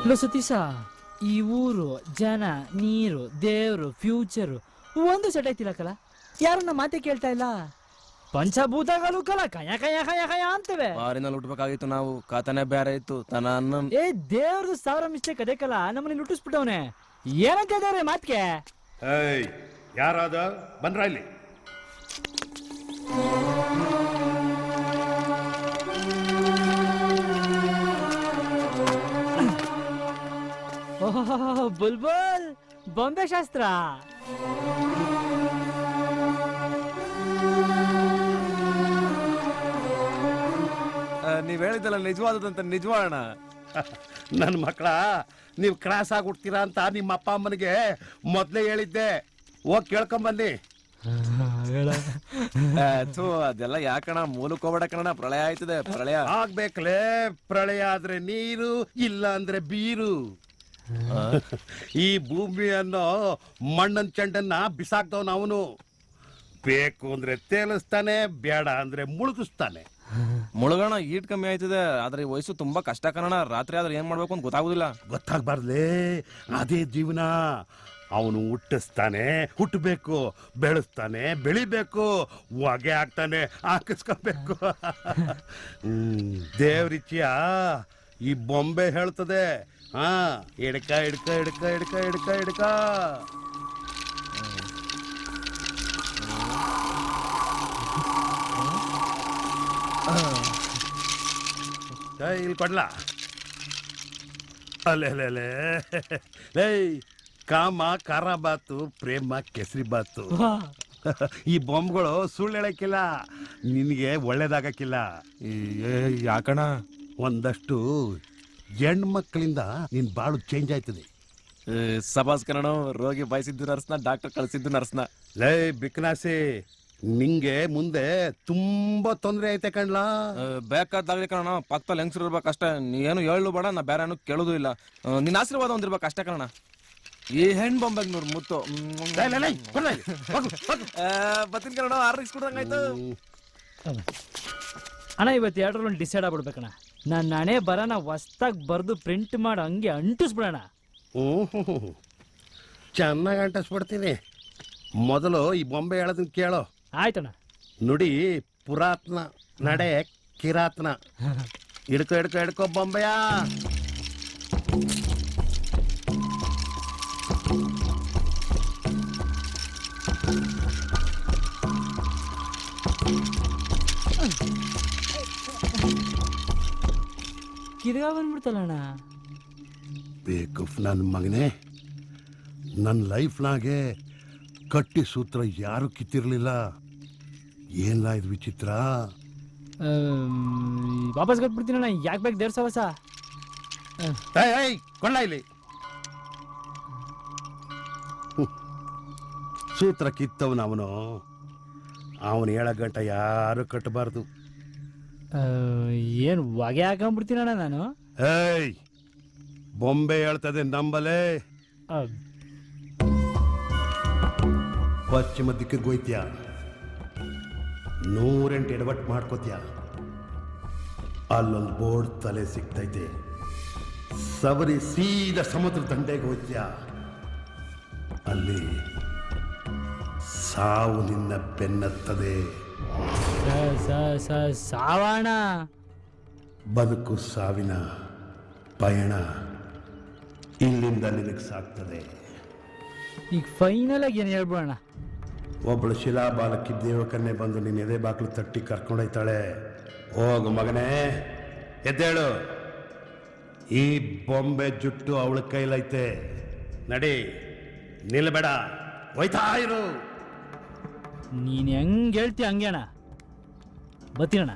Low Satish, ಈ ಊರು ಜನ ನೀರು ದೇವ್ರು ಫ್ಯೂಚರು ಒಂದು ಸೆಟ್ ಆಯ್ತಿಲ್ಲಕಲ್ಲ. ಯಾರನ್ನ ಮಾತೆ ಕೇಳ್ತಾ ಇಲ್ಲ. ಪಂಚಭೂತಗಳು ಕಲ ಕಯ ಕಯ ಕಯ ಕಯ ಅಂತವೆ. ಮಾರಿನಲ್ಲಿ ಹುಟ್ಬೇಕಾಗಿತ್ತು ನಾವು, ಕಾತನೆ ಬೇರೆ ಇತ್ತು ತನ ಅನ್ನ. ಏ ದೇವ್ರದು 1000 ಮಿಸ್ಟೇಕ್ ಅದೇ ಕಲ, ನಮ್ಮನ್ನ ಲುಟ್ಟಿಸ್ಬಿಟ್ಟವನೆ. ಏನಂತ ಇದಾರೆ ಮಾತ್ಗೆ? ಏಯ್ ಯಾರಾದ ಬಂದ್ರ ಇಲ್ಲಿ? ಓಹ್ ಬುಲ್ಬುಲ್, ಬಾಂಬೆ ಶಾಸ್ತ್ರ. ನೀವ್ ಹೇಳಿದ್ದಲ್ಲ ನಿಜವಾದದಂತ ನಿಜವಾಣ. ನನ್ನ ಮಕ್ಕಳ, ನೀವು ಕ್ರಾಸ್ ಆಗಿ ಹುಡ್ತೀರಾ ಅಂತ ನಿಮ್ಮ ಅಪ್ಪ ಅಮ್ಮನಿಗೆ ಮೊದ್ಲೇ ಹೇಳಿದ್ದೆ. ಹೋಗಿ ಕೇಳ್ಕೊಂಬನ್ನಿ. ಅದೆಲ್ಲ ಯಾಕಣ, ಮೂಲಕ್ ಹೋಗ್ಬೇಡ ಕಣ, ಪ್ರಳಯ ಆಯ್ತದೆ. ಪ್ರಳಯ ಆಗ್ಬೇಕಲೇ, ಪ್ರಳಯ ಆದ್ರೆ ನೀರು, ಇಲ್ಲ ಅಂದ್ರೆ ಬೀರು. ಈ ಭೂಮಿ ಅನ್ನೋ ಮಣ್ಣನ್ ಚೆಂಡನ್ನ ಬಿಸಾಕ್ದವನು ಅವನು. ಬೇಕು ಅಂದ್ರೆ ತೇಲಿಸ್ತಾನೆ, ಬೇಡ ಅಂದ್ರೆ ಮುಳುಗಿಸ್ತಾನೆ. ಮುಳುಗೋಣ ಈಟ್ ಕಮ್ಮಿ ಆಯ್ತದೆ, ಆದ್ರೆ ಈ ವಯಸ್ಸು ತುಂಬಾ ಕಷ್ಟ ಕಣ. ರಾತ್ರಿ ಆದ್ರೆ ಏನ್ ಮಾಡ್ಬೇಕು ಅಂತ ಗೊತ್ತಾಗುದಿಲ್ಲ. ಗೊತ್ತಾಗ್ಬಾರ್ದೇ, ಅದೇ ಜೀವನ. ಅವನು ಹುಟ್ಟಿಸ್ತಾನೆ, ಹುಟ್ಟಬೇಕು, ಬೆಳೆಸ್ತಾನೆ, ಬೆಳಿಬೇಕು, ಹೊಗೆ ಹಾಕ್ತಾನೆ, ಹಾಕಿಸ್ಕೋಬೇಕು. ದೇವ್ರಿಚ್ಚಿಯ ಈ ಬೊಂಬೆ ಹೇಳ್ತದೆ. ಹಾ, ಹಿಡ್ಕ ಹಿಡ್ಕ ಹಿಡ್ಕ ಹಿಡ್ಕ ಹಿಡ್ಕ ಹಿಡ್ಕ. ಇಲ್ಲಿ ಕೊಡ್ಲಾ? ಅಲ್ಲೇ ಕಾಮ ಖಾರ ಬಾತು, ಪ್ರೇಮ ಕೆಸರಿ ಬಾತು. ಈ ಬೊಂಬ್ಗಳು ಸುಳ್ಳು ಹೇಳಕ್ಕಿಲ್ಲ, ನಿನಗೆ ಒಳ್ಳೇದಾಗಕ್ಕಿಲ್ಲ. ಯಾಕಣ? ಒಂದಷ್ಟು ಹೆಣ್ಮಕ್ಳಿಂದ ನಿನ್ ಬಾಳು ಚೇಂಜ್ ಆಯ್ತದೆ. ಸಬಾಸ್ ಕಣ, ರೋಗಿ ಬಯಸಿದ್ದು ನರ್ಸ್ನ, ಡಾಕ್ಟರ್ ಕಳಿಸಿದ್ದು ನರ್ಸ್ನ. ಲೇ ಬಿಕ್ನಾಸಿ, ನಿಂಗೆ ಮುಂದೆ ತುಂಬಾ ತೊಂದರೆ ಐತೆ ಕಣ್ಲಾ. ಬೇಕಾದಾಗ್ಲಿ ಕಣ, ಪಕ್ಕದಲ್ಲಿ ಹೆಂಗ್ಸರು ಇರ್ಬೇಕಷ್ಟೇ. ನೀನು ಹೇಳು ಬೇಡ, ನಾ ಬೇರೆ ಏನು ಕೇಳೋದು ಇಲ್ಲ. ನಿನ್ನ ಆಶೀರ್ವಾದ ಒಂದಿರ್ಬೇಕು ಅಷ್ಟೇ ಕಣ. ಈ ಹೆಣ್ ಬೊಂಬೆಗ್ ನೂರು ಮುತ್ತು ಬತ್ತಿನ ಕಣ, ಆರ್ರಿಸ್ಕೊಡ್ದಂಗಾಯ್ತು. ಅಣ್ಣ ಇವತ್ತು 2ರಲ್ಲಿ ಡಿಸೈಡ್ ಆಗ್ಬಿಡ್ಬೇಕಣ್ಣ. ನಾನು ನಾನೇ ಬರೋಣ ಹೊಸ್ದಾಗಿ ಬರೆದು ಪ್ರಿಂಟ್ ಮಾಡಿ ಹಂಗೆ ಅಂಟಿಸ್ಬಿಡೋಣ. ಚೆನ್ನಾಗಿ ಅಂಟಿಸ್ಬಿಡ್ತೀನಿ. ಮೊದಲು ಈ ಬೊಂಬೆ ಹೇಳೋದನ್ನ ಕೇಳೋ. ಆಯ್ತಣ್ಣ. ನುಡಿ ಪುರಾತ್ನ, ನಡೆ ಕಿರಾತ್ನ. ಹಿಡ್ಕೊ ಹಿಡ್ಕೊ ಹಿಡ್ಕೊ ಬೊಂಬೆಯ. ಕಿರ್ಗಾ ಬಂದ್ಬಿಡ್ತಲ್ಲಣ್ಣ. ಬೇಕು ನನ್ನ ಮಗನೇ, ನನ್ನ ಲೈಫ್ನಾಗೆ ಕಟ್ಟಿ ಸೂತ್ರ ಯಾರು ಕಿತ್ತಿರ್ಲಿಲ್ಲ. ಏನ್ಲಾ ಇದು ವಿಚಿತ್ರ? ವಾಪಸ್ ಕೊಟ್ಬಿಡ್ತೀನಣ್ಣ, ಯಾಕೆ ಬೇಕು ದೇವ್ರ ಸವಸ? ಕೊಳ್ಳ ಇಲ್ಲಿ. ಸೂತ್ರ ಕಿತ್ತವನು ಅವನು. ಅವನು 7 ಗಂಟೆ ಯಾರು ಕಟ್ಟಬಾರ್ದು. ಏನು ಹೊಗೆ ಹಾಕೊಂಡ್ಬಿಡ್ತೀನಣ್ಣ ನಾನು. ಏಯ್, ಬೊಂಬೆ ಹೇಳ್ತದೆ ನಂಬಲೇ. ಪಶ್ಚಿಮ ದಿಕ್ಕಿಗೆ ಹೋಯ್ತ್ಯಾ, 108 ಎಡವಟ್ಟು ಮಾಡ್ಕೋತ್ಯಾ. ಅಲ್ಲೊಂದು ಬೋರ್ಡ್ ತಲೆ ಸಿಗ್ತೈತೆ. ಸವರಿ ಸೀದಾ ಸಮುದ್ರ ದಂಡೆಗೆ ಹೋಯ್ತ್ಯಾ, ಅಲ್ಲಿ ಸಾವು ನಿನ್ನ ಬೆನ್ನತ್ತದೆ. ಸಾವಣ. ಬದುಕು ಸಾವಿನ ಪಯಣ ಇಲ್ಲಿಂದ ನಿನಗೆ ಸಾಕ್ತದೆ. ಈಗ ಫೈನಲ್ ಆಗಿ ಏನು ಹೇಳ್ಬಿಡೋಣ? ಒಬ್ಬಳು ಶಿಲಾಬಾಲಕಿ ದೇವಕನ್ನೇ ಬಂದು ನಿನ್ನ ಎದೆ ಬಾಕ್ಲು ತಟ್ಟಿ ಕರ್ಕೊಂಡೋಯ್ತಾಳೆ. ಹೋಗು ಮಗನೇ, ಎದ್ದೇಳು. ಈ ಬೊಂಬೆ ಜುಟ್ಟು ಅವಳ ಕೈಲೈತೆ. ನಡಿ, ನಿಲ್ಬೇಡ, ಹೋಯ್ತಾ ಇರು. ನೀನು ಹೆಂಗೆ ಹೇಳ್ತೀಯ ಹಂಗೆ ಅಣ್ಣ. ಬರ್ತೀನಣ್ಣ.